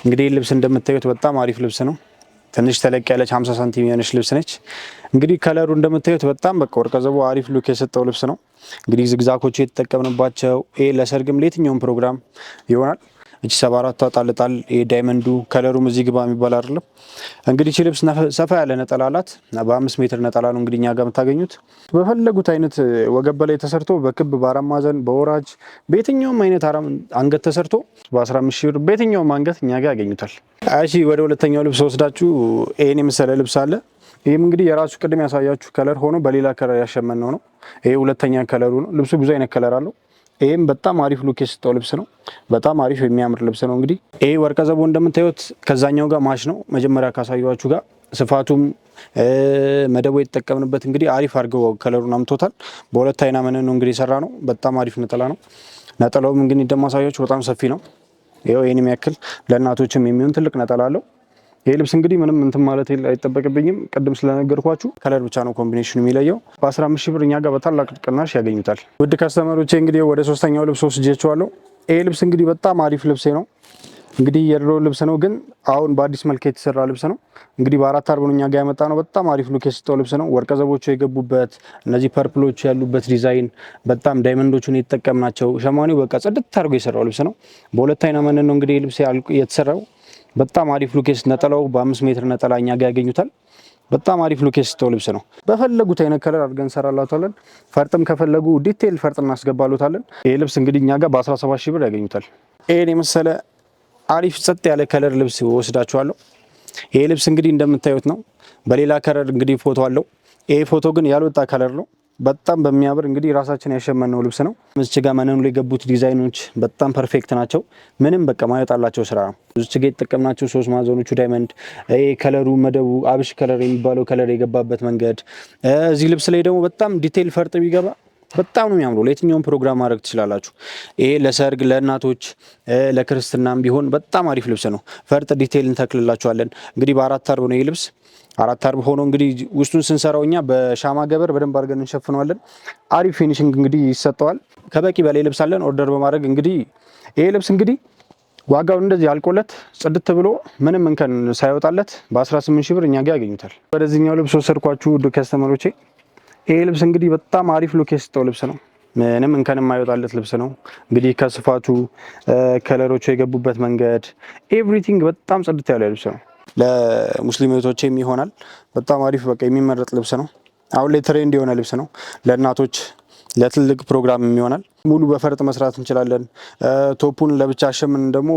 እንግዲህ ልብስ እንደምታዩት በጣም አሪፍ ልብስ ነው። ትንሽ ተለቅ ያለች 50 ሳንቲም የሆነች ልብስ ነች። እንግዲህ ከለሩ እንደምታዩት በጣም በቃ ወርቀ ዘቦ አሪፍ ሉክ የሰጠው ልብስ ነው። እንግዲህ ዝግዛኮቹ የተጠቀምንባቸው ለሰርግም ለየትኛውም ፕሮግራም ይሆናል። እቺ 74 ጣልጣል ዳይመንዱ ከለሩም እዚህ ግባ የሚባል አይደለም። እንግዲህ እቺ ልብስ ሰፋ ያለ ነጠላ አላት። በ5 ሜትር ነጠላ ነው እንግዲህ እኛ ጋር የምታገኙት። በፈለጉት አይነት ወገብ ላይ ተሰርቶ በክብ በአራት ማዕዘን በወራጅ በየትኛውም አይነት አንገት ተሰርቶ በ15 ሺህ ብር በየትኛውም አንገት እኛ ጋር ያገኙታል። እሺ ወደ ሁለተኛው ልብስ ወስዳችሁ ይሄን የመሰለ ልብስ አለ። ይህም እንግዲህ የራሱ ቅድም ያሳያችሁ ከለር ሆኖ በሌላ ከለር ያሸመነው ነው። ይሄ ሁለተኛ ከለሩ ነው። ልብሱ ብዙ አይነት ከለር አለው። ይሄም በጣም አሪፍ ሉክ የሰጠው ልብስ ነው። በጣም አሪፍ የሚያምር ልብስ ነው። እንግዲህ ይሄ ወርቀ ዘቦ እንደምታዩት ከዛኛው ጋር ማች ነው። መጀመሪያ ካሳያችሁ ጋር ስፋቱም መደቡ የተጠቀምንበት እንግዲህ አሪፍ አድርገው ከለሩን አምቶታል። በሁለት አይና መነን ነው እንግዲህ የሰራ ነው። በጣም አሪፍ ነጠላ ነው። ነጠላውም እንግዲህ እንደማሳያችሁ በጣም ሰፊ ነው። ይሄው ይሄን የሚያክል ለእናቶችም የሚሆን ትልቅ ነጠላ አለው። ይሄ ልብስ እንግዲህ ምንም እንትን ማለት አይጠበቅብኝም። ቅድም ስለነገርኳችሁ ከለር ብቻ ነው ኮምቢኔሽኑ የሚለየው። በ15 ሺህ ብር እኛ ጋር በታላቅ ቅናሽ ያገኙታል። ውድ ከስተመሮቼ እንግዲህ ወደ ሶስተኛው ልብስ ወስጄዋለሁ። ይሄ ልብስ እንግዲህ በጣም አሪፍ ልብስ ነው። እንግዲህ የድሮ ልብስ ነው ግን አሁን በአዲስ መልክ የተሰራ ልብስ ነው። እንግዲህ በ4 አርብ ነው እኛ ጋር ያመጣ ነው። በጣም አሪፍ ሉክ የሰጠው ልብስ ነው። ወርቀ ዘቦቹ የገቡበት እነዚህ ፐርፕሎቹ ያሉበት ዲዛይን በጣም ዳይመንዶቹን የተጠቀምናቸው ሸማኔው በቃ ጽድት አድርጎ የሰራው ልብስ ነው። በሁለት አይና መነን ነው እንግዲህ ልብስ የተሰራው። በጣም አሪፍ ሉክ ነጠላው በ5 ሜትር ነጠላ እኛ ጋር ያገኙታል። በጣም አሪፍ ሉክ የሰጠው ልብስ ነው። በፈለጉት አይነት ከለር አድርገን እንሰራላታለን። ፈርጥም ከፈለጉ ዲቴይል ፈርጥ እናስገባሉታለን። ይሄ ልብስ እንግዲህ እኛ ጋር በ17 ሺህ ብር ያገኙታል። ይሄን የመሰለ አሪፍ ጸጥ ያለ ከለር ልብስ ወስዳችኋለሁ። ይሄ ልብስ እንግዲህ እንደምታዩት ነው። በሌላ ከለር እንግዲህ ፎቶ አለው። ይሄ ፎቶ ግን ያልወጣ ከለር ነው። በጣም በሚያምር እንግዲህ ራሳችን ያሸመነው ልብስ ነው። እዚች ጋር መነኑ ላይ የገቡት ዲዛይኖች በጣም ፐርፌክት ናቸው። ምንም በቃ ማይወጣላቸው ስራ ነው። እዚች ጋር የተጠቀምናቸው 3 ማዕዘኖቹ ዳይመንድ፣ ይሄ ከለሩ መደቡ አብሽ ከለር የሚባለው ከለር የገባበት መንገድ፣ እዚህ ልብስ ላይ ደግሞ በጣም ዲቴይል ፈርጥ ቢገባ በጣም ነው የሚያምረው። ለየትኛውም ፕሮግራም ማድረግ ትችላላችሁ። ይሄ ለሰርግ ለእናቶች ለክርስትናም ቢሆን በጣም አሪፍ ልብስ ነው። ፈርጥ ዲቴይል እንተክልላችኋለን። እንግዲህ በ4 አርብ ነው ይሄ ልብስ 4 አርብ ሆኖ እንግዲህ ውስጡን ስንሰራው እኛ በሻማ ገበር በደንብ አድርገን እንሸፍነዋለን። አሪፍ ፊኒሽንግ እንግዲህ ይሰጠዋል። ከበቂ በላይ ልብስ አለን ኦርደር በማድረግ እንግዲህ ይሄ ልብስ እንግዲህ ዋጋውን እንደዚህ አልቆለት ጽድት ብሎ ምንም እንከን ሳይወጣለት በ18 ሺህ ብር እኛ ጋር ያገኙታል። ወደዚህኛው ልብስ ወሰድኳችሁ ውድ ከስተመሮቼ። ይሄ ልብስ እንግዲህ በጣም አሪፍ ሉክ የሰጠው ልብስ ነው። ምንም እንከን የማይወጣለት ልብስ ነው። እንግዲህ ከስፋቱ ከለሮቹ የገቡበት መንገድ ኤቭሪቲንግ በጣም ጽድት ያለ ልብስ ነው። ለሙስሊም እህቶቼም ይሆናል። በጣም አሪፍ በቃ የሚመረጥ ልብስ ነው። አሁን ላይ ትሬንድ የሆነ ልብስ ነው። ለእናቶች ለትልቅ ፕሮግራም ይሆናል። ሙሉ በፈርጥ መስራት እንችላለን። ቶፑን ለብቻ አሸምነን ደግሞ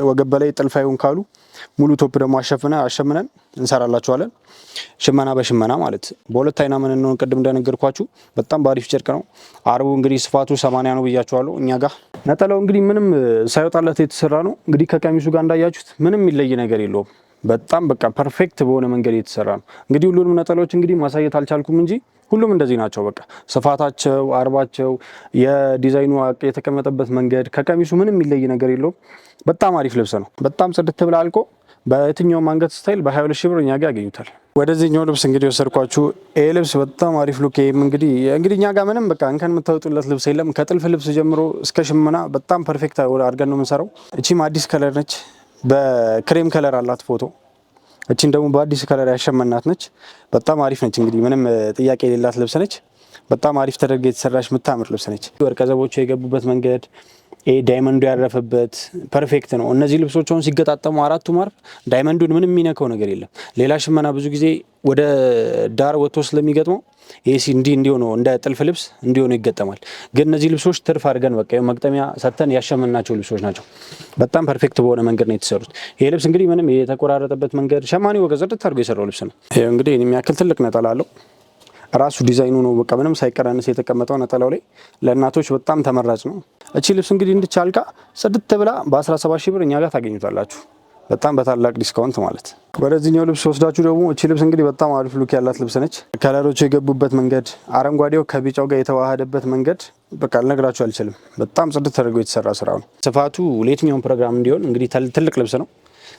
ወገብ በላይ ጥልፍ አይሁን ካሉ ሙሉ ቶፕ ደግሞ አሸምነን እንሰራላችኋለን። ሽመና በሽመና ማለት በሁለት አይና መነን ነው። ቅድም እንደነገርኳችሁ በጣም በአሪፍ ጨርቅ ነው። አርቡ እንግዲህ ስፋቱ 80 ነው ብያችኋለሁ እኛ ጋር። ነጠላው እንግዲህ ምንም ሳይወጣለት የተሰራ ነው። እንግዲህ ከቀሚሱ ጋር እንዳያችሁት ምንም የሚለይ ነገር የለውም። በጣም በቃ ፐርፌክት በሆነ መንገድ የተሰራ ነው። እንግዲህ ሁሉንም ነጠላዎች እንግዲህ ማሳየት አልቻልኩም እንጂ ሁሉም እንደዚህ ናቸው። በቃ ስፋታቸው፣ አርባቸው፣ የዲዛይኑ የተቀመጠበት መንገድ ከቀሚሱ ምንም የሚለይ ነገር የለውም። በጣም አሪፍ ልብስ ነው። በጣም ጽድት ብላ አልቆ በየትኛውም አንገት ስታይል በ22 ሺህ ብር እኛ ጋር ያገኙታል። ወደዚህኛው ልብስ እንግዲህ ወሰድኳችሁ። ይሄ ልብስ በጣም አሪፍ ሉክ እንግዲህ እኛ ጋር ምንም በቃ እንከን የምታወጡለት ልብስ የለም። ከጥልፍ ልብስ ጀምሮ እስከ ሽመና በጣም ፐርፌክት አድርገን ነው የምንሰራው። እቺም አዲስ ከለር ነች። በክሬም ከለር አላት ፎቶ። እቺን ደግሞ በአዲስ ከለር ያሸመናት ነች። በጣም አሪፍ ነች። እንግዲህ ምንም ጥያቄ የሌላት ልብስ ነች። በጣም አሪፍ ተደርጋ የተሰራች የምታምር ልብስ ነች። ወርቀ ዘቦቹ የገቡበት መንገድ ዳይመንዱ ያረፈበት ፐርፌክት ነው። እነዚህ ልብሶች አሁን ሲገጣጠሙ አራቱ ማርፍ ዳይመንዱን ምንም የሚነካው ነገር የለም። ሌላ ሽመና ብዙ ጊዜ ወደ ዳር ወጥቶ ስለሚገጥመው ይሄ እንዲሆነው እንደ ጥልፍ ልብስ እንዲሆነው ይገጠማል። ግን እነዚህ ልብሶች ትርፍ አድርገን በቃ መግጠሚያ ሰተን ያሸመናቸው ልብሶች ናቸው። በጣም ፐርፌክት በሆነ መንገድ ነው የተሰሩት። ይሄ ልብስ እንግዲህ ምንም የተቆራረጠበት መንገድ ሸማኔው ወገዘርት አድርጎ የሰራው ልብስ ነው። ይሄ እንግዲህ የሚያክል ትልቅ ነጠላ አለው። ራሱ ዲዛይኑ ነው በቃ ምንም ሳይቀራነስ የተቀመጠው ነጠላው ላይ ለእናቶች በጣም ተመራጭ ነው። እቺ ልብስ እንግዲህ እንድቻልካ ጽድት ብላ በ17 ሺህ ብር እኛ ጋር ታገኙታላችሁ። በጣም በታላቅ ዲስካውንት ማለት። ወደዚህኛው ልብስ ወስዳችሁ ደግሞ እቺ ልብስ እንግዲህ በጣም አሪፍ ሉክ ያላት ልብስ ነች። ከለሮቹ የገቡበት መንገድ፣ አረንጓዴው ከቢጫው ጋር የተዋሃደበት መንገድ በቃ ልነግራችሁ አልችልም። በጣም ጽድት ተደርጎ የተሰራ ስራ ነው። ስፋቱ ለየትኛውም ፕሮግራም እንዲሆን እንግዲህ ትልቅ ልብስ ነው።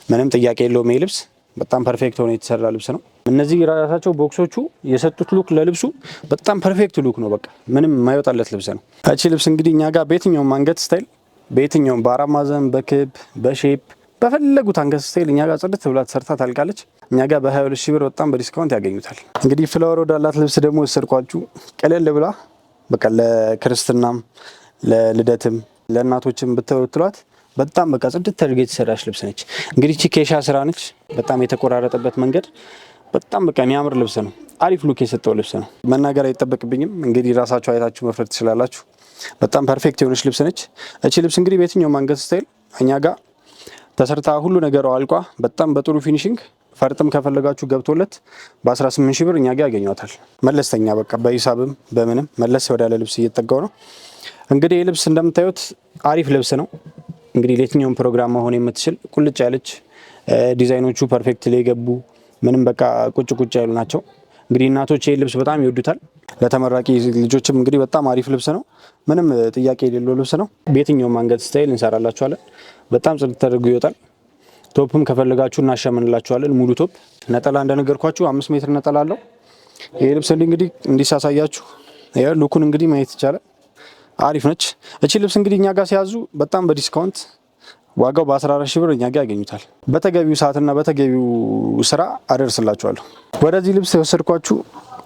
ምንም ጥያቄ የለውም። ይሄ ልብስ በጣም ፐርፌክት ሆኖ የተሰራ ልብስ ነው። እነዚህ ራሳቸው ቦክሶቹ የሰጡት ሉክ ለልብሱ በጣም ፐርፌክት ሉክ ነው። በቃ ምንም የማይወጣለት ልብስ ነው። እቺ ልብስ እንግዲህ እኛ ጋር በየትኛውም አንገት ስታይል በየትኛውም በአራት ማዕዘን በክብ በሼፕ በፈለጉት አንገት ስታይል እኛ ጋር ጽድት ብላ ተሰርታ ታልቃለች። እኛ ጋር በ22 ሺህ ብር በጣም በዲስካውንት ያገኙታል። እንግዲህ ፍላወር ወዳላት ልብስ ደግሞ ወሰድኳችሁ። ቀለል ብላ በቃ ለክርስትናም ለልደትም ለእናቶችም ብትሏት በጣም በቃ ጽድት ተደርጋ የተሰራች ልብስ ነች። እንግዲህ እቺ ኬሻ ስራ ነች። በጣም የተቆራረጠበት መንገድ በጣም በቃ የሚያምር ልብስ ነው። አሪፍ ሉክ የሰጠው ልብስ ነው። መናገር አይጠበቅብኝም። እንግዲህ ራሳችሁ አይታችሁ መፍረድ ትችላላችሁ። በጣም ፐርፌክት የሆነች ልብስ ነች። እቺ ልብስ እንግዲህ በየትኛውም አንገት ስታይል እኛ ጋር ተሰርታ ሁሉ ነገሯ አልቋ በጣም በጥሩ ፊኒሽንግ ፈርጥም ከፈለጋችሁ ገብቶለት በ18 ሺህ ብር እኛ ጋር ያገኟታል። መለስተኛ በቃ በሂሳብም በምንም መለስ ወዳለ ልብስ እየተጠጋው ነው። እንግዲህ ይህ ልብስ እንደምታዩት አሪፍ ልብስ ነው። እንግዲህ ለየትኛውም ፕሮግራም መሆን የምትችል ቁልጭ ያለች ዲዛይኖቹ ፐርፌክት ላይ የገቡ ምንም በቃ ቁጭ ቁጭ ያሉ ናቸው። እንግዲህ እናቶች ይህ ልብስ በጣም ይወዱታል። ለተመራቂ ልጆችም እንግዲህ በጣም አሪፍ ልብስ ነው። ምንም ጥያቄ የሌለው ልብስ ነው። በየትኛውም አንገት ስታይል እንሰራላችኋለን። በጣም ጽድት ተደርጎ ይወጣል። ቶፕም ከፈለጋችሁ እናሸምንላችኋለን። ሙሉ ቶፕ ነጠላ እንደነገርኳችሁ 5 ሜትር ነጠላ አለው። ይህ ልብስ እንግዲህ እንዲሳሳያችሁ ሉኩን እንግዲህ ማየት ይቻላል። አሪፍ ነች። እቺ ልብስ እንግዲህ እኛ ጋር ሲያዙ በጣም በዲስካውንት ዋጋው በ14 ሺህ ብር እኛ ጋር ያገኙታል። በተገቢው ሰዓትና በተገቢው ስራ አደርስላችኋለሁ። ወደዚህ ልብስ የወሰድኳችሁ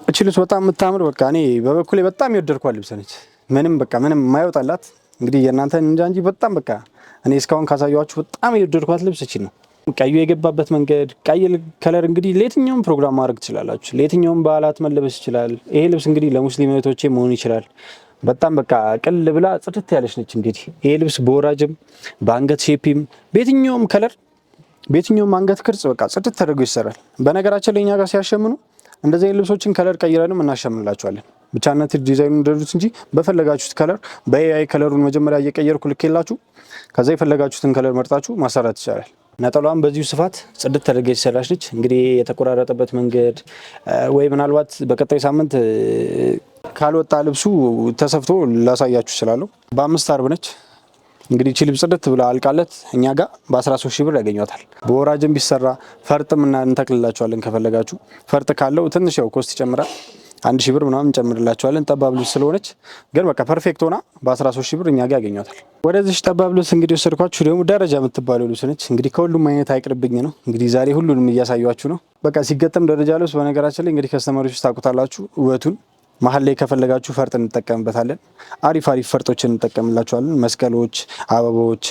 እቺ ልብስ በጣም የምታምር በቃ እኔ በበኩሌ በጣም የወደድኳት ልብስ ነች። ምንም በቃ ምንም የማይወጣላት እንግዲህ የእናንተን እንጃ እንጂ በጣም በቃ እኔ እስካሁን ካሳየኋችሁ በጣም የወደድኳት ልብስ እቺ ነው። ቀዩ የገባበት መንገድ ቀይ ከለር እንግዲህ ለየትኛውም ፕሮግራም ማድረግ ትችላላችሁ። ለየትኛውም በዓላት መለበስ ይችላል። ይሄ ልብስ እንግዲህ ለሙስሊም እህቶቼ መሆን ይችላል። በጣም በቃ ቅል ብላ ጽድት ያለች ነች። እንግዲህ ይሄ ልብስ በወራጅም በአንገት ሼፒም በየትኛውም ከለር በየትኛውም አንገት ቅርጽ በቃ ጽድት ተደርጎ ይሰራል። በነገራችን ላይ እኛ ጋር ሲያሸምኑ እንደዚህ አይነት ልብሶችን ከለር ቀይረንም እናሸምንላችኋለን። ብቻነት ዲዛይኑን እንደዱት እንጂ በፈለጋችሁት ከለር በኤአይ ከለሩን መጀመሪያ እየቀየርኩ ልኬላችሁ ከዛ የፈለጋችሁትን ከለር መርጣችሁ ማሰራት ይቻላል። ነጠላዋም በዚሁ ስፋት ጽድት ተደርጋ የተሰራች ነች። እንግዲህ የተቆራረጠበት መንገድ ወይ ምናልባት በቀጣይ ሳምንት ካልወጣ ልብሱ ተሰፍቶ ላሳያችሁ እችላለሁ። በ5 አርብ ነች። እንግዲህ እቺ ልብስ ጽድት ብላ አልቃለት እኛ ጋር በ13 ሺህ ብር ያገኟታል። በወራጅም ቢሰራ ፈርጥም እንተክልላችኋለን ከፈለጋችሁ። ፈርጥ ካለው ትንሽ ያው ኮስት ይጨምራል። 1 ሺህ ብር ምናምን እንጨምርላችኋለን። ጠባብ ልብስ ስለሆነች ግን በቃ ፐርፌክት ሆና በ13 ሺህ ብር እኛ ጋር ያገኟታል። ወደዚህ ጠባብ ልብስ እንግዲህ ወሰድኳችሁ ደግሞ ደረጃ የምትባለው ልብስ ነች። እንግዲህ ከሁሉም አይነት አይቅርብኝ ነው። እንግዲህ ዛሬ ሁሉንም እያሳያችሁ ነው። በቃ ሲገጠም ደረጃ ልብስ በነገራችን ላይ እንግዲህ ከስተመሮች ታውቁታላችሁ ውበቱን። መሀል ላይ ከፈለጋችሁ ፈርጥ እንጠቀምበታለን። አሪፍ ፈርጦችን እንጠቀምላችኋለን። መስቀሎች፣ አበቦች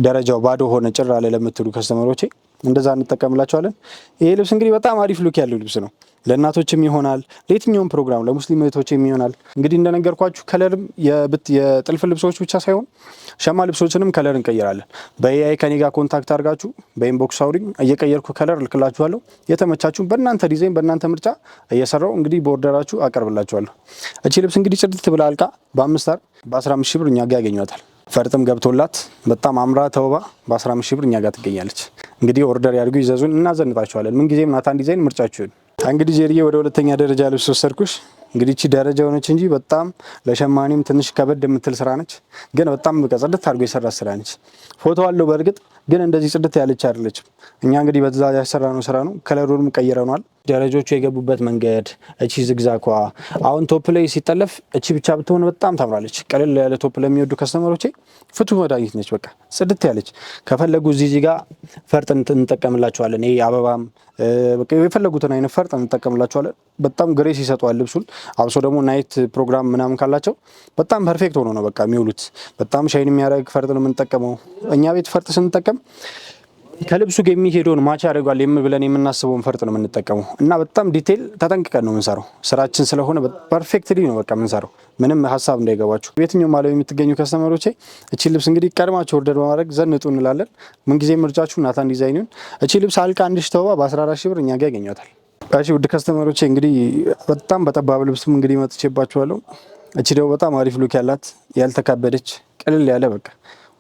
ደረጃው ባዶ ሆነ ጭራ ላይ ለምትሉ ከስተመሮቼ እንደዛ እንጠቀምላችኋለን። ይሄ ልብስ እንግዲህ በጣም አሪፍ ሉክ ያለው ልብስ ነው። ለእናቶችም ይሆናል፣ ለየትኛውም ፕሮግራም ለሙስሊም እህቶችም ይሆናል። እንግዲህ እንደነገርኳችሁ ከለርም የጥልፍ ልብሶች ብቻ ሳይሆን ሸማ ልብሶችንም ከለር እንቀይራለን። በኤአይ ከኔ ጋር ኮንታክት አድርጋችሁ በኢንቦክስ አውሪኝ፣ እየቀየርኩ ከለር ልክላችኋለሁ። የተመቻችሁን በእናንተ ዲዛይን በእናንተ ምርጫ እየሰራው እንግዲህ በኦርደራችሁ አቀርብላችኋለሁ። እቺ ልብስ እንግዲህ ጽድት ብላ አልቃ በ5 አር በ15 ሺህ ብር እኛ ጋር ያገኟታል። ፈርጥም ገብቶላት በጣም አምራ ተውባ በ15 ሺህ ብር እኛ ጋር ትገኛለች። እንግዲህ ኦርደር ያድርጉ፣ ይዘዙን፣ እናዘንጣችኋለን። ምን ጊዜም ናታን ዲዛይን ምርጫችሁን። እንግዲህ ጄሪዬ ወደ ሁለተኛ ደረጃ ልብስ ወሰድኩሽ። እንግዲህ እቺ ደረጃ ሆነች እንጂ በጣም ለሸማኔም ትንሽ ከበድ የምትል ስራ ነች። ግን በጣም ጽድት አድርጎ የሰራ ስራ ነች። ፎቶ አለው በእርግጥ ግን እንደዚህ ጽድት ያለች አይደለችም። እኛ እንግዲህ በዛ ያሰራነው ስራ ነው። ከለሩንም ቀይረናል። ደረጃዎቹ የገቡበት መንገድ እቺ ዝግዛኳ አሁን ቶፕ ላይ ሲጠለፍ እቺ ብቻ ብትሆን በጣም ታምራለች። ቀለል ያለ ቶፕ ለሚወዱ ከስተመሮቼ ፍቱ መድኃኒት ነች። በቃ ጽድት ያለች ከፈለጉ እዚህ ጋር ፈርጥ እንጠቀምላቸዋለን። ይሄ አበባም በቃ የፈለጉትን አይነት ፈርጥ እንጠቀምላቸዋለን። በጣም ግሬስ ይሰጠዋል ልብሱን። አብሶ ደግሞ ናይት ፕሮግራም ምናምን ካላቸው በጣም ፐርፌክት ሆኖ ነው በቃ የሚውሉት። በጣም ሻይን የሚያደርግ ፈርጥ ነው የምንጠቀመው። እኛ ቤት ፈርጥ ስንጠቀም ከልብሱ ጋር የሚሄደውን ማች ያደርጋል ብለን የምናስበውን ፈርጥ ነው የምንጠቀመው እና በጣም ዲቴል ተጠንቅቀን ነው የምንሰራው። ስራችን ስለሆነ ፐርፌክትሊ ነው በቃ የምንሰራው። ምንም ሀሳብ እንዳይገባችሁ። የትኛውም ዓለም የምትገኙ ከስተመሮቼ እቺ ልብስ እንግዲህ ቀድማችሁ ኦርደር በማድረግ ዘንጡ እንላለን። ምንጊዜ ምርጫችሁ ናታን ዲዛይን ይሁን። እቺ ልብስ አልቃ 1 ሺህ ተውባ በ14 ሺህ ብር እኛ ጋር ያገኛታል። እሺ ውድ ከስተመሮቼ እንግዲህ በጣም በጠባብ ልብስም እንግዲህ መጥቼባችኋለሁ። እቺ ደግሞ በጣም አሪፍ ሉክ ያላት ያልተካበደች ቅልል ያለ በቃ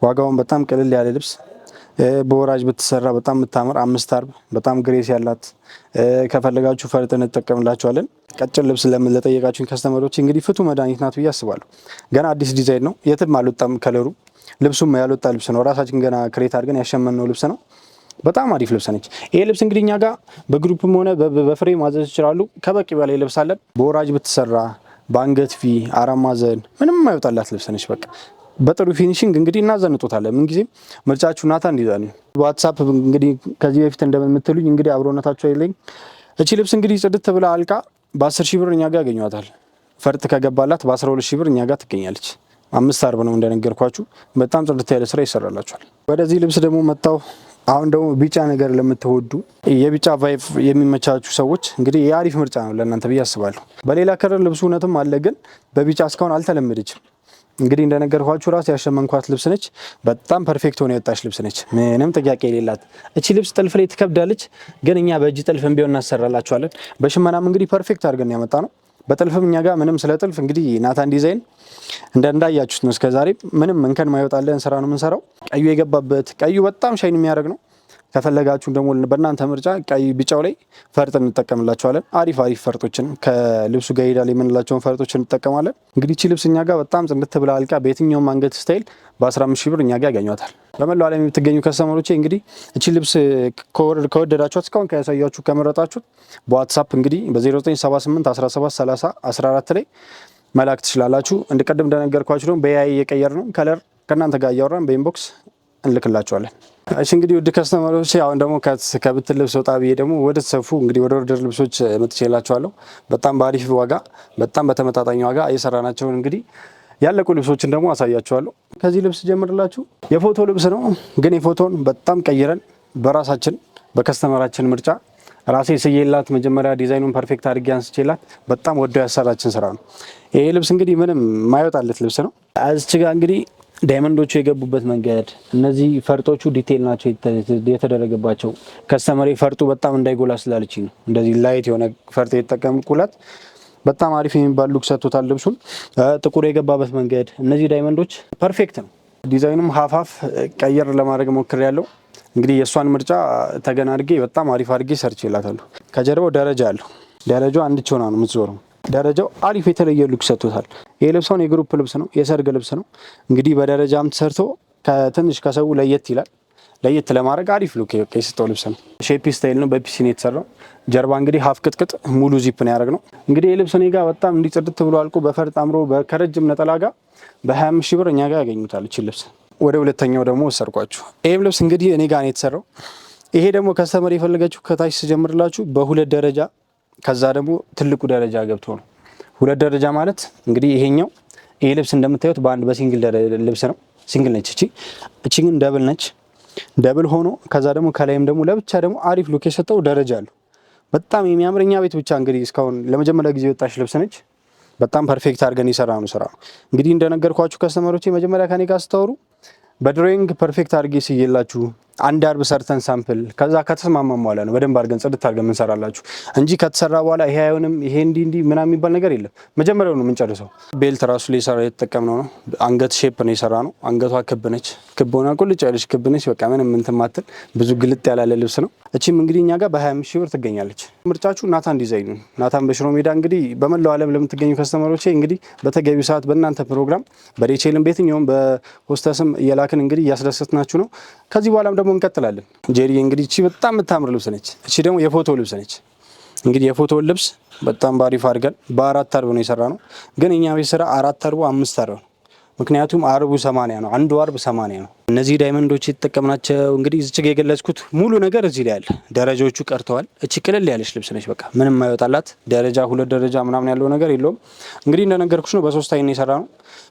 ዋጋውን በጣም ቅልል ያለ ልብስ በወራጅ ብትሰራ በጣም የምታምር 5 አርብ በጣም ግሬስ ያላት ከፈለጋችሁ ፈርጥ እንጠቀምላችኋለን። ቀጭን ልብስ ለጠየቃችሁኝ ከስተመሮች እንግዲህ ፍቱ መድኃኒት ናት ብዬ አስባለሁ። ገና አዲስ ዲዛይን ነው፣ የትም አልወጣም ከለሩ። ልብሱም ያልወጣ ልብስ ነው፣ ራሳችን ገና ክሬት አድርገን ያሸመነው ልብስ ነው። በጣም አሪፍ ልብስ ነች። ይሄ ልብስ እንግዲህ እኛ ጋር በግሩፕም ሆነ በፍሬ ማዘዝ ይችላሉ። ከበቂ በላይ ልብስ አለን። በወራጅ ብትሰራ በአንገት ፊ 4 ማዕዘን ምንም አይወጣላት ልብስ ነች። በቃ በጥሩ ፊኒሺንግ እንግዲህ እናዘንጡታለን። ምን ጊዜም ምርጫችሁ ናታን ዲዛይን ነው። ዋትስአፕ እንግዲህ ከዚህ በፊት እንደምትሉኝ እንግዲህ አብሮነታችሁ አይለኝ። እቺ ልብስ እንግዲህ ጽድት ብላ አልቃ በ10 ሺህ ብር እኛ ጋር ያገኟታል። ፈርጥ ከገባላት በ12 ሺህ ብር እኛ ጋር ትገኛለች። 5 አርብ ነው እንደነገርኳችሁ። በጣም ጽድት ያለ ስራ ይሰራላችኋል። ወደዚህ ልብስ ደግሞ መጣው። አሁን ደግሞ ቢጫ ነገር ለምትወዱ የቢጫ ቫይብ የሚመቻችሁ ሰዎች እንግዲህ የአሪፍ ምርጫ ነው ለእናንተ ብዬ አስባለሁ። በሌላ ከለር ልብሱ እውነትም አለ፣ ግን በቢጫ እስካሁን አልተለመደችም። እንግዲህ እንደነገርኳችሁ ራስ ያሸመንኳት ልብስ ነች። በጣም ፐርፌክት ሆነ የወጣች ልብስ ነች። ምንም ጥያቄ የሌላት። እቺ ልብስ ጥልፍ ላይ ትከብዳለች፣ ግን እኛ በእጅ ጥልፍም ቢሆን እናሰራላችኋለን። በሽመናም እንግዲህ ፐርፌክት አድርገን ያመጣ ነው። በጥልፍም እኛ ጋር ምንም ስለ ጥልፍ እንግዲህ ናታን ዲዛይን እንዳያችሁት ነው። እስከዛሬ ምንም እንከን ማይወጣለን ስራ ነው የምንሰራው። ቀዩ የገባበት ቀዩ በጣም ሻይን የሚያደርግ ነው። ከፈለጋችሁ ደግሞ በእናንተ ምርጫ ቀይ ቢጫው ላይ ፈርጥ እንጠቀምላቸዋለን። አሪፍ ፈርጦችን ከልብሱ ጋር ይሄዳል የምንላቸውን ፈርጦችን እንጠቀማለን። እንግዲህ እቺ ልብስ እኛ ጋር በጣም ጽድት ብላ አልቃ በየትኛውም አንገት ስታይል በ15 ሺህ ብር እኛ ጋር ያገኟታል። በመላው ዓለም የምትገኙ ከስተመሮቼ እንግዲህ እቺ ልብስ ከወደዳችኋት እስካሁን ከያሳያችሁ ከመረጣችሁት በዋትሳፕ እንግዲህ በ0978 17 30 14 ላይ መላክ ትችላላችሁ። እንደቀደም እንደነገርኳችሁ ደግሞ በያይ የቀየር ነው ከለር ከእናንተ ጋር እያወራን በኢንቦክስ እንልክላችኋለን። እሺ እንግዲህ ውድ ከስተመሮች አሁን ደግሞ ከብት ልብስ ወጣ ብዬ ደግሞ ወደ ተሰፉ እንግዲህ ወደ ኦርደር ልብሶች መጥቼላችኋለሁ። በጣም በአሪፍ ዋጋ በጣም በተመጣጣኝ ዋጋ እየሰራናቸውን እንግዲህ ያለቁ ልብሶችን ደግሞ አሳያችኋለሁ። ከዚህ ልብስ ጀምርላችሁ የፎቶ ልብስ ነው፣ ግን የፎቶን በጣም ቀይረን በራሳችን በከስተመራችን ምርጫ ራሴ ስዬላት መጀመሪያ ዲዛይኑን ፐርፌክት አድርጌ አንስቼላት በጣም ወደው ያሰራችን ስራ ነው። ይሄ ልብስ እንግዲህ ምንም ማይወጣለት ልብስ ነው። እዚች ጋር እንግዲህ ዳይመንዶቹ የገቡበት መንገድ፣ እነዚህ ፈርጦቹ ዲቴል ናቸው የተደረገባቸው። ከስተመሬ ፈርጡ በጣም እንዳይጎላ ስላለችኝ ነው እንደዚህ ላይት የሆነ ፈርጥ የተጠቀምኩላት። በጣም አሪፍ የሚባል ሉክ ሰጥቶታል ልብሱን። ጥቁር የገባበት መንገድ፣ እነዚህ ዳይመንዶች ፐርፌክት ነው። ዲዛይኑም ሀፋፍ ቀየር ለማድረግ ሞክሬያለሁ። እንግዲህ የእሷን ምርጫ ተገና አድርጌ በጣም አሪፍ አድርጌ ሰርቼላታለሁ። ከጀርባው ደረጃ አለው። ደረጃው አንድ ሆና ነው የምትዞረው። ደረጃው አሪፍ የተለየ ሉክ ሰጥቶታል። ይሄ ልብሳውን የግሩፕ ልብስ ነው፣ የሰርግ ልብስ ነው። እንግዲህ በደረጃም ተሰርቶ ከትንሽ ከሰው ለየት ይላል። ለየት ለማድረግ አሪፍ ሉክ የሰጠው ልብስ ነው። ሼፒ ስታይል ነው፣ በፒሲ ነው የተሰራው። ጀርባ እንግዲህ ሀፍ ቅጥቅጥ ሙሉ ዚፕ ነው ያደረግነው። እንግዲህ ይሄ ልብስ እኔ ጋር በጣም እንዲጽድት ብሎ አልቆ በፈርጥ አምሮ ከረጅም ነጠላ ጋር በ25 ሺህ ብር እኛ ጋር ያገኙታል። እቺ ልብስ ወደ ሁለተኛው ደግሞ ወሰርኳችሁ። ይሄም ልብስ እንግዲህ እኔ ጋር ነው የተሰራው። ይሄ ደግሞ ከስተመር የፈለገችው ከታች ስጀምርላችሁ በሁለት ደረጃ ከዛ ደግሞ ትልቁ ደረጃ ገብቶ ነው። ሁለት ደረጃ ማለት እንግዲህ ይሄኛው ይሄ ልብስ እንደምታዩት በአንድ በሲንግል ልብስ ነው። ሲንግል ነች እቺ ግን ደብል ነች። ደብል ሆኖ ከዛ ደግሞ ከላይም ደግሞ ለብቻ ደግሞ አሪፍ ሉክ የሰጠው ደረጃ አለው። በጣም የሚያምር እኛ ቤት ብቻ እንግዲህ እስካሁን ለመጀመሪያ ጊዜ የወጣች ልብስ ነች። በጣም ፐርፌክት አድርገን የሰራ ነው ስራ ነው። እንግዲህ እንደነገርኳችሁ ከስተመሮቼ መጀመሪያ ከኔ ጋር ስታወሩ በድሮይንግ ፐርፌክት አድርጌ ሲየላችሁ አንድ አርብ ሰርተን ሳምፕል ከዛ ከተስማማም በኋላ ነው በደንብ አድርገን ጽድት አድርገን የምንሰራላችሁ እንጂ ከተሰራ በኋላ ይሄ አይሆንም ይሄ እንዲህ ምናምን የሚባል ነገር የለም። መጀመሪያው ነው የምንጨርሰው። ቤልት ራሱ ላይ ሰራ የተጠቀምነው ነው። አንገት ሼፕ ነው የሰራ ነው። አንገቷ ክብ ነች። ክብ ሆና ቁልጭ ያለች ክብ ነች። በቃ ምንም እንትን ማትል ብዙ ግልጥ ያላለ ልብስ ነው። እቺም እንግዲህ እኛ ጋር በ25 ሺህ ብር ትገኛለች። ምርጫችሁ ናታን ዲዛይን ነው። ናታን በሽሮ ሜዳ እንግዲህ በመላው ዓለም ለምትገኙ ከስተመሮቼ እንግዲህ በተገቢው ሰዓት በእናንተ ፕሮግራም በዴቼልም በየትኛውም በሆስተስም እየላክን እንግዲህ እያስደሰትናችሁ ነው። ከዚህ በኋላም ደግሞ እንቀጥላለን። ጄሪ እንግዲህ እቺ በጣም የምታምር ልብስ ነች። እቺ ደግሞ የፎቶ ልብስ ነች። እንግዲህ የፎቶ ልብስ በጣም ባሪፍ አድርገን በ4 አርብ ነው የሰራ ነው። ግን እኛ ቤት ስራ 4 አርቡ 5 አርብ ነው። ምክንያቱም አርቡ 80 ነው። አንዱ አርብ 80 ነው። እነዚህ ዳይመንዶች የተጠቀምናቸው እንግዲህ እዚህ ጋር የገለጽኩት ሙሉ ነገር እዚህ ላይ አለ። ደረጃዎቹ ቀርተዋል። እቺ ቅልል ያለች ልብስ ነች። በቃ ምንም ማይወጣላት ደረጃ 2 ደረጃ ምናምን ያለው ነገር የለውም። እንግዲህ እንደነገርኩሽ ነው በ3 አይን የሰራ ነው።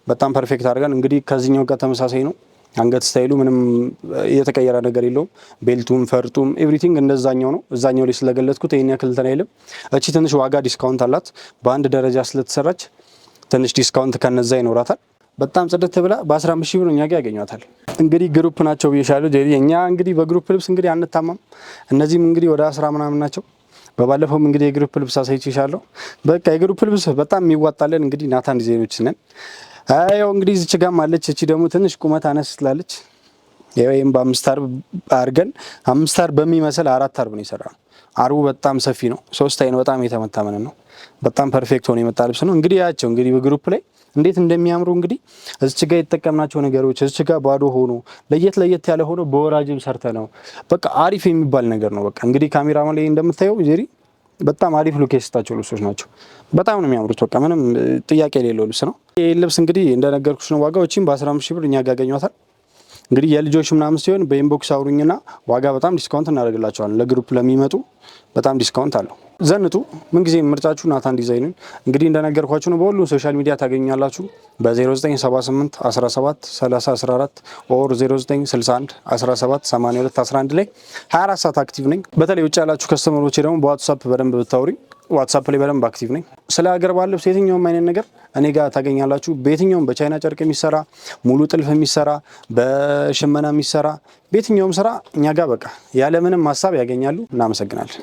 በጣም ፐርፌክት አድርገን እንግዲህ ከዚህኛው ጋር ተመሳሳይ ነው። አንገት ስታይሉ ምንም የተቀየረ ነገር የለውም። ቤልቱም ፈርጡም ኤቭሪቲንግ እንደዛኛው ነው። እዛኛው ላይ ስለገለጽኩት ይሄን ያክል እንትን አይልም። እቺ ትንሽ ዋጋ ዲስካውንት አላት። በአንድ ደረጃ ስለተሰራች ትንሽ ዲስካውንት ከነዛ ይኖራታል። በጣም ጽድት ብላ በ15 ሺህ ብር እኛ ጋር ያገኟታል። እንግዲህ ግሩፕ ናቸው ብዬሻለሁ ጄሪ። እኛ እንግዲህ በግሩፕ ልብስ እንግዲህ አንታማም። እነዚህም እንግዲህ ወደ 10 ምናምን ናቸው። በባለፈውም እንግዲህ የግሩፕ ልብስ አሳይቼሻለሁ። በቃ የግሩፕ ልብስ በጣም የሚዋጣለን እንግዲህ ናታን ዲዛይኖች ነን። አየው እንግዲህ እዚች ጋም አለች። እቺ ደግሞ ትንሽ ቁመት አነስ ትላለች። ይሄም በ5 አርብ አድርገን 5 አርብ በሚመስል 4 አርብ ነው የሰራነው። አርቡ በጣም ሰፊ ነው። 3 አይን በጣም የተመታመነ ነው። በጣም ፐርፌክት ሆኖ የመጣ ልብስ ነው። እንግዲህ ያቸው እንግዲህ በግሩፕ ላይ እንዴት እንደሚያምሩ እንግዲህ እዚች ጋር የተጠቀምናቸው ነገሮች እዚች ጋር ባዶ ሆኖ ለየት ያለ ሆኖ በወራጅም ሰርተ ነው በቃ አሪፍ የሚባል ነገር ነው። በቃ እንግዲህ ካሜራማን ላይ እንደምታየው ጄሪ በጣም አሪፍ ሉክ የሰጣቸው ልብሶች ናቸው። በጣም ነው የሚያምሩት። በቃ ምንም ጥያቄ የሌለው ልብስ ነው። ይህ ልብስ እንግዲህ እንደነገርኩሽ ነው ዋጋው። እቺም በ15 ሺህ ብር እኛ ጋር ያገኟታል። እንግዲህ የልጆች ምናምን ሲሆን በኢንቦክስ አውሩኝና ዋጋ በጣም ዲስካውንት እናደርግላቸዋለን። ለግሩፕ ለሚመጡ በጣም ዲስካውንት አለው። ዘንጡ ምንጊዜ ምርጫችሁ ናታን ዲዛይንን። እንግዲህ እንደነገርኳችሁ ነው በሁሉም ሶሻል ሚዲያ ታገኛላችሁ። በ0978 17 30 14 ኦር 0961 17 82 11 ላይ 24 ሰዓት አክቲቭ ነኝ። በተለይ ውጭ ያላችሁ ከስተመሮች ደግሞ በዋትሳፕ በደንብ ብታውሪኝ፣ ዋትሳፕ ላይ በደንብ አክቲቭ ነኝ። ስለ ሀገር ባህል ልብስ የትኛውም አይነት ነገር እኔ ጋር ታገኛላችሁ። በየትኛውም በቻይና ጨርቅ የሚሰራ ሙሉ ጥልፍ የሚሰራ በሽመና የሚሰራ በየትኛውም ስራ እኛ ጋር በቃ ያለምንም ሀሳብ ያገኛሉ። እናመሰግናለን።